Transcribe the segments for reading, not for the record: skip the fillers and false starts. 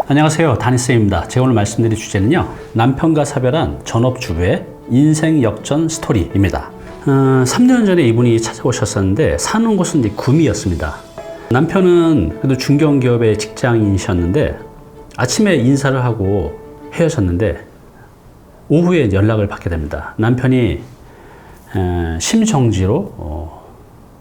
안녕하세요, 다니쌤입니다. 제가 오늘 말씀드릴 주제는요, 남편과 사별한 전업주부의 인생 역전 스토리입니다. 3년 전에 이분이 찾아오셨었는데 사는 곳은 이제 구미였습니다. 남편은 그래도 중견기업의 직장인이셨는데 아침에 인사를 하고 헤어졌는데 오후에 연락을 받게 됩니다. 남편이 심정지로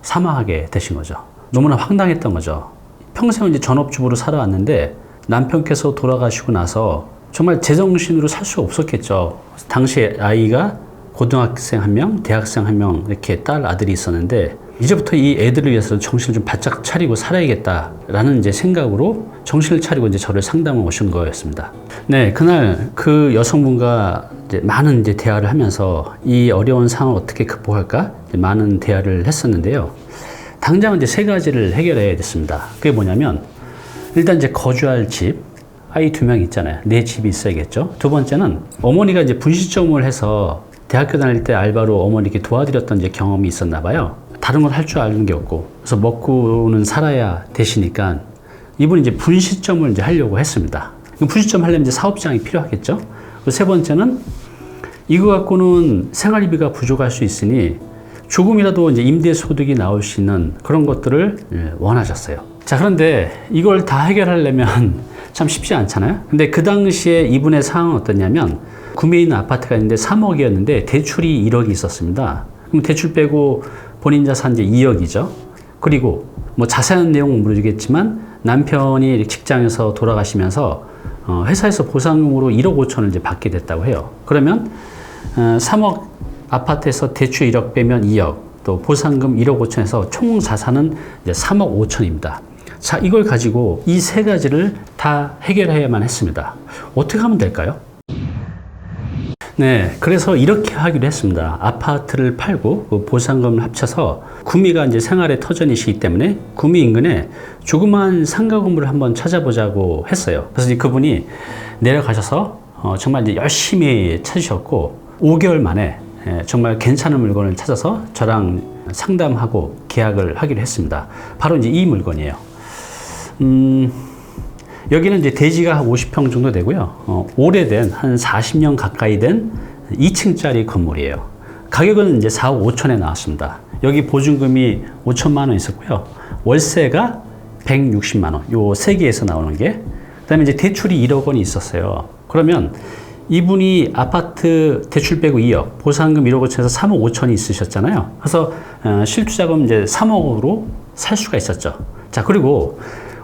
사망하게 되신 거죠. 너무나 황당했던 거죠. 평생 이제 전업주부로 살아왔는데 남편께서 돌아가시고 나서 정말 제정신으로 살 수 없었겠죠. 당시에 아이가 고등학생 1명, 대학생 1명 이렇게 딸 아들이 있었는데 이제부터 이 애들을 위해서 정신을 좀 바짝 차리고 살아야겠다라는 이제 생각으로 정신을 차리고 이제 저를 상담을 오신 거였습니다. 네, 그날 그 여성분과 이제 많은 이제 대화를 하면서 이 어려운 상황을 어떻게 극복할까 많은 대화를 했었는데요. 당장 이제 3가지를 해결해야 됐습니다. 그게 뭐냐면 일단 이제 거주할 집, 아이 2명 있잖아요. 내 집이 있어야겠죠. 두 번째는 어머니가 이제 분시점을 해서 대학교 다닐 때 알바로 어머니께 도와드렸던 이제 경험이 있었나 봐요. 다른 건 할 줄 아는 게 없고, 그래서 먹고는 살아야 되시니까 이분이 이제 분시점을 이제 하려고 했습니다. 분시점 하려면 이제 사업장이 필요하겠죠. 그리고 세 번째는 이거 갖고는 생활비가 부족할 수 있으니 조금이라도 이제 임대소득이 나올 수 있는 그런 것들을 원하셨어요. 자, 그런데 이걸 다 해결하려면 참 쉽지 않잖아요. 근데 그 당시에 이분의 상황은 어떠냐면 구미에 있는 아파트가 있는데 3억이었는데 대출이 1억이 있었습니다. 그럼 대출 빼고 본인 자산 이제 2억이죠. 그리고 뭐 자세한 내용은 모르겠지만 남편이 직장에서 돌아가시면서 회사에서 보상금으로 1억 5천을 이제 받게 됐다고 해요. 그러면 3억 아파트에서 대출 1억 빼면 2억, 또 보상금 1억 5천에서 총 자산은 이제 3억 5천입니다. 자, 이걸 가지고 이 3가지를 다 해결해야만 했습니다. 어떻게 하면 될까요? 네, 그래서 이렇게 하기로 했습니다. 아파트를 팔고 그 보상금을 합쳐서 구미가 이제 생활의 터전이시기 때문에 구미 인근에 조그만 상가 건물을 한번 찾아보자고 했어요. 그래서 이제 그분이 내려가셔서 정말 이제 열심히 찾으셨고 5개월 만에 정말 괜찮은 물건을 찾아서 저랑 상담하고 계약을 하기로 했습니다. 바로 이제 이 물건이에요. 여기는 이제 대지가 한 50평 정도 되고요. 오래된 한 40년 가까이 된 2층짜리 건물이에요. 가격은 이제 4억 5천에 나왔습니다. 여기 보증금이 5천만 원 있었고요. 월세가 160만 원. 요 3개에서 나오는 게. 그다음에 이제 대출이 1억 원이 있었어요. 그러면 이분이 아파트 대출 빼고 2억, 보상금 1억 5천에서 3억 5천이 있으셨잖아요. 그래서 실투자금 이제 3억으로 살 수가 있었죠. 자, 그리고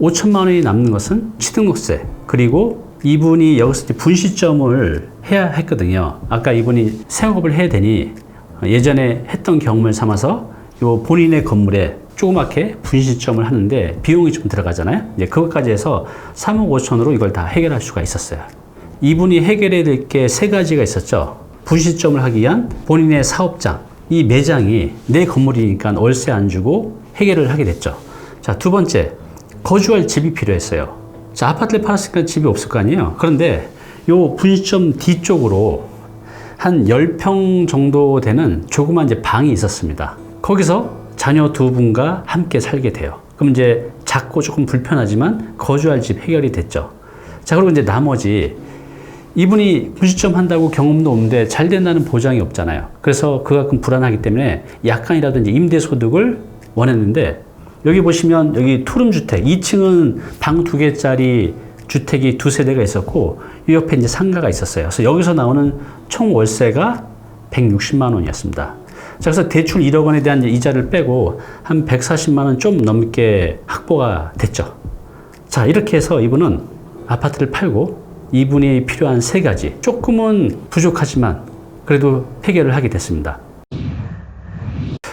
5천만 원이 남는 것은 취등록세, 그리고 이분이 여기서 이제 분시점을 해야 했거든요. 아까 이분이 생업을 해야 되니 예전에 했던 경험을 삼아서 요 본인의 건물에 조그맣게 분시점을 하는데 비용이 좀 들어가잖아요. 이제 그것까지 해서 3억 5천으로 이걸 다 해결할 수가 있었어요. 이분이 해결해야 될 게 3가지가 있었죠. 분시점을 하기 위한 본인의 사업장, 이 매장이 내 건물이니까 월세 안 주고 해결을 하게 됐죠. 자, 두 번째, 거주할 집이 필요했어요. 자, 아파트를 팔았으니까 집이 없을 거 아니에요. 그런데 요 분시점 뒤쪽으로 한 10평 정도 되는 조그만 이제 방이 있었습니다. 거기서 자녀 2분과 함께 살게 돼요. 그럼 이제 작고 조금 불편하지만 거주할 집 해결이 됐죠. 자, 그리고 이제 나머지 이분이 분시점 한다고 경험도 없는데 잘 된다는 보장이 없잖아요. 그래서 그만큼 불안하기 때문에 약간이라도 이제 임대소득을 원했는데 여기 보시면 여기 투룸주택 2층은 방 2개짜리 주택이 2세대가 있었고 이 옆에 이제 상가가 있었어요. 그래서 여기서 나오는 총 월세가 160만 원이었습니다. 자, 그래서 대출 1억 원에 대한 이자를 빼고 한 140만 원 좀 넘게 확보가 됐죠. 자, 이렇게 해서 이분은 아파트를 팔고 이분이 필요한 3가지, 조금은 부족하지만 그래도 해결을 하게 됐습니다.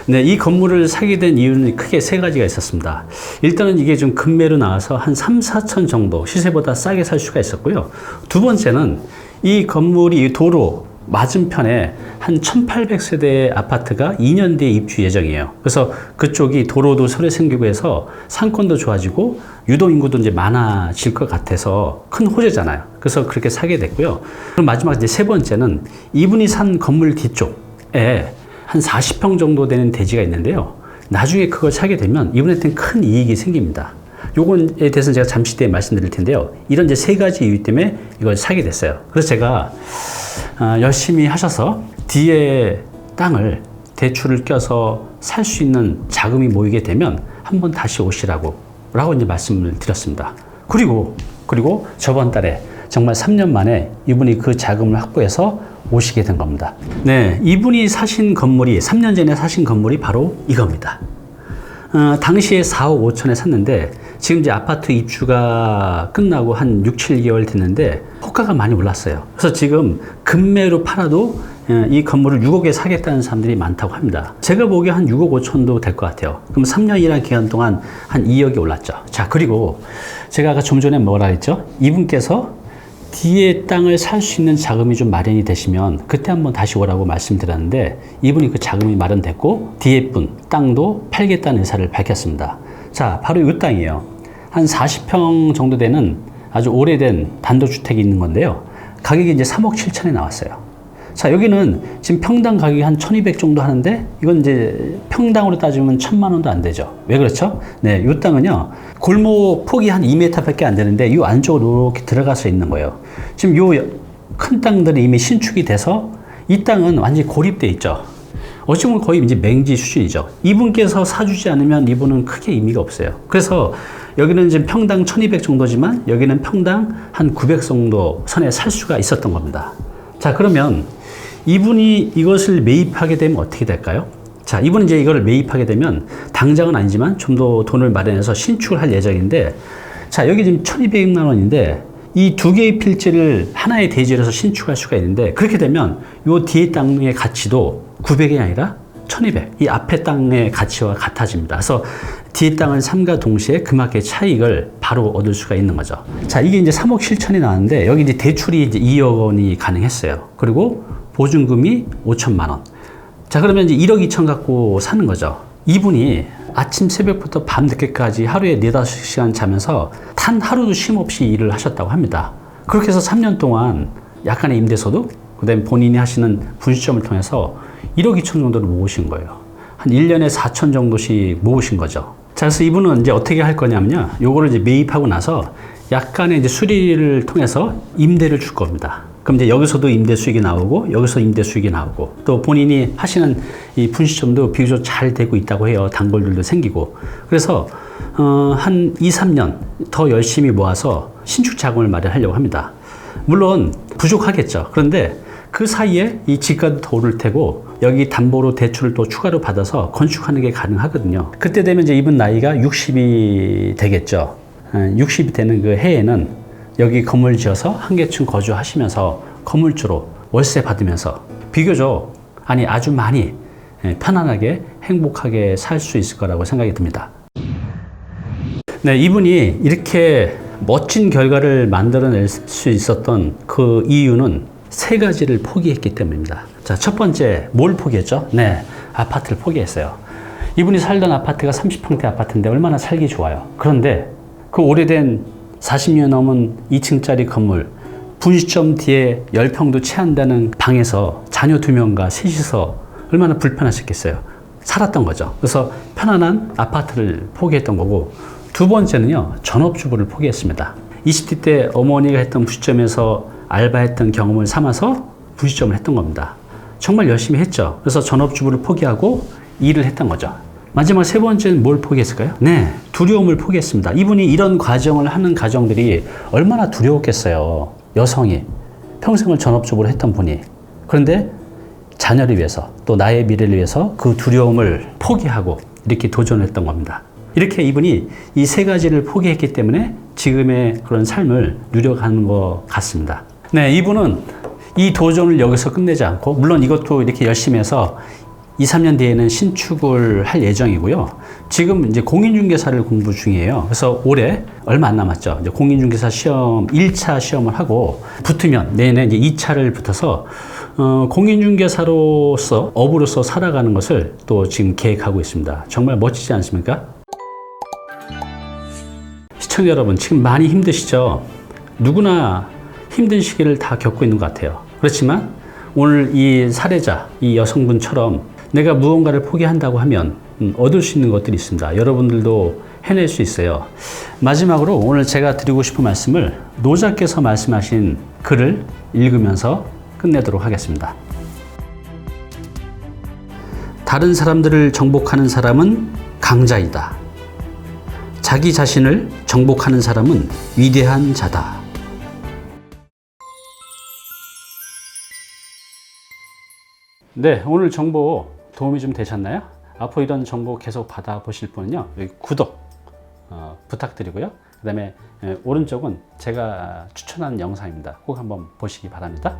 네, 이 건물을 사게 된 이유는 크게 3가지가 있었습니다. 일단은 이게 좀 금매로 나와서 한 3, 4천 정도 시세보다 싸게 살 수가 있었고요. 두 번째는 이 건물이 도로 맞은편에 한 1800세대의 아파트가 2년 뒤에 입주 예정이에요. 그래서 그쪽이 도로도 새로 생기고 해서 상권도 좋아지고 유동인구도 이제 많아질 것 같아서 큰 호재잖아요. 그래서 그렇게 사게 됐고요. 그럼 마지막 이제 3번째는 이분이 산 건물 뒤쪽에 한 40평 정도 되는 대지가 있는데요. 나중에 그걸 사게 되면 이분한테는 큰 이익이 생깁니다. 요건에 대해서는 제가 잠시 뒤에 말씀드릴 텐데요. 이런 이제 세 가지 이유 때문에 이걸 사게 됐어요. 그래서 제가 열심히 하셔서 뒤에 땅을 대출을 껴서 살 수 있는 자금이 모이게 되면 한번 다시 오시라고 이제 말씀을 드렸습니다. 그리고 저번 달에 정말 3년 만에 이분이 그 자금을 확보해서 오시게 된 겁니다. 네, 이분이 사신 건물이 3년 전에 사신 건물이 바로 이겁니다. 당시에 4억 5천에 샀는데 지금 이제 아파트 입주가 끝나고 한 6, 7개월 됐는데 호가가 많이 올랐어요. 그래서 지금 급매로 팔아도 이 건물을 6억에 사겠다는 사람들이 많다고 합니다. 제가 보기에 한 6억 5천도 될 것 같아요. 그럼 3년이라는 기간 동안 한 2억이 올랐죠. 자, 그리고 제가 아까 좀 전에 뭐라 했죠? 이분께서 뒤에 땅을 살 수 있는 자금이 좀 마련이 되시면 그때 한번 다시 오라고 말씀드렸는데 이분이 그 자금이 마련됐고 뒤에 분 땅도 팔겠다는 의사를 밝혔습니다. 자, 바로 이 땅이에요. 한 40평 정도 되는 아주 오래된 단독주택이 있는 건데요. 가격이 이제 3억 7천에 나왔어요. 자, 여기는 지금 평당 가격이 한 1200 정도 하는데 이건 이제 평당으로 따지면 1000만 원도 안 되죠. 왜 그렇죠? 네, 이 땅은요. 골목 폭이 한 2m 밖에 안 되는데 이 안쪽으로 이렇게 들어가서 있는 거예요. 지금 요 큰 땅들이 이미 신축이 돼서 이 땅은 완전히 고립돼 있죠. 어찌 보면 거의 이제 맹지 수준이죠. 이분께서 사주지 않으면 이분은 크게 의미가 없어요. 그래서 여기는 지금 평당 1200 정도지만 여기는 평당 한 900 정도 선에 살 수가 있었던 겁니다. 자, 그러면 이분이 이것을 매입하게 되면 어떻게 될까요? 자, 이분은 이제 이걸 매입하게 되면 당장은 아니지만 좀 더 돈을 마련해서 신축을 할 예정인데, 자, 여기 지금 1200만 원인데 이 두 개의 필지를 하나의 대지를 해서 신축할 수가 있는데 그렇게 되면 이 뒤에 땅의 가치도 900이 아니라 1200. 이 앞에 땅의 가치와 같아집니다. 그래서 뒤에 땅을 삼가 동시에 그만큼의 차익을 바로 얻을 수가 있는 거죠. 자, 이게 이제 3억 7천이 나왔는데 여기 이제 대출이 이제 2억 원이 가능했어요. 그리고 보증금이 5천만 원. 자, 그러면 이제 1억 2천 갖고 사는 거죠. 이분이 아침 새벽부터 밤 늦게까지 하루에 4-5시간 자면서 단 하루도 쉼 없이 일을 하셨다고 합니다. 그렇게 해서 3년 동안 약간의 임대소득, 그 다음에 본인이 하시는 분식점을 통해서 1억 2천 정도를 모으신 거예요. 한 1년에 4천 정도씩 모으신 거죠. 자, 그래서 이분은 이제 어떻게 할 거냐면요. 요거를 이제 매입하고 나서 약간의 이제 수리를 통해서 임대를 줄 겁니다. 그럼 이제 여기서도 임대 수익이 나오고 여기서 임대 수익이 나오고 또 본인이 하시는 이 분식점도 비교적 잘 되고 있다고 해요. 단골들도 생기고. 그래서 한 2, 3년 더 열심히 모아서 신축 자금을 마련하려고 합니다. 물론 부족하겠죠. 그런데 그 사이에 이 집가도 더 오를 테고 여기 담보로 대출을 또 추가로 받아서 건축하는 게 가능하거든요. 그때 되면 이제 이분 나이가 60이 되겠죠. 60이 되는 그 해에는 여기 건물 지어서 한 개층 거주하시면서 건물주로 월세 받으면서 비교적 아주 많이 편안하게 행복하게 살 수 있을 거라고 생각이 듭니다. 네, 이분이 이렇게 멋진 결과를 만들어낼 수 있었던 그 이유는 세 가지를 포기했기 때문입니다. 자, 첫 번째 뭘 포기했죠? 네, 아파트를 포기했어요. 이분이 살던 아파트가 30평대 아파트인데 얼마나 살기 좋아요. 그런데 그 오래된 40년 넘은 2층짜리 건물, 분식점 뒤에 10평도 채한다는 방에서 자녀 2명과 셋이서 얼마나 불편하셨겠어요. 살았던 거죠. 그래서 편안한 아파트를 포기했던 거고, 두 번째는요, 전업주부를 포기했습니다. 20대 때 어머니가 했던 분식점에서 알바했던 경험을 삼아서 분식점을 했던 겁니다. 정말 열심히 했죠. 그래서 전업주부를 포기하고 일을 했던 거죠. 마지막 세 번째는 뭘 포기했을까요? 네, 두려움을 포기했습니다. 이분이 이런 과정을 하는 가정들이 얼마나 두려웠겠어요. 여성이 평생을 전업주부로 했던 분이. 그런데 자녀를 위해서 또 나의 미래를 위해서 그 두려움을 포기하고 이렇게 도전을 했던 겁니다. 이렇게 이분이 이 세 가지를 포기했기 때문에 지금의 그런 삶을 누려가는 것 같습니다. 네, 이분은 이 도전을 여기서 끝내지 않고, 물론 이것도 이렇게 열심히 해서 2, 3년 뒤에는 신축을 할 예정이고요. 지금 이제 공인중개사를 공부 중이에요. 그래서 올해 얼마 안 남았죠. 이제 공인중개사 시험 1차 시험을 하고 붙으면 내년에 이제 2차를 붙어서 공인중개사로서 업으로서 살아가는 것을 또 지금 계획하고 있습니다. 정말 멋지지 않습니까? 시청자 여러분, 지금 많이 힘드시죠? 누구나 힘든 시기를 다 겪고 있는 것 같아요. 그렇지만 오늘 이 사례자, 이 여성분처럼 내가 무언가를 포기한다고 하면 얻을 수 있는 것들이 있습니다. 여러분들도 해낼 수 있어요. 마지막으로 오늘 제가 드리고 싶은 말씀을 노자께서 말씀하신 글을 읽으면서 끝내도록 하겠습니다. 다른 사람들을 정복하는 사람은 강자이다. 자기 자신을 정복하는 사람은 위대한 자다. 네, 오늘 정보 도움이 좀 되셨나요? 앞으로 이런 정보 계속 받아보실 분은요, 여기 구독 부탁드리고요. 그 다음에 오른쪽은 제가 추천하는 영상입니다. 꼭 한번 보시기 바랍니다.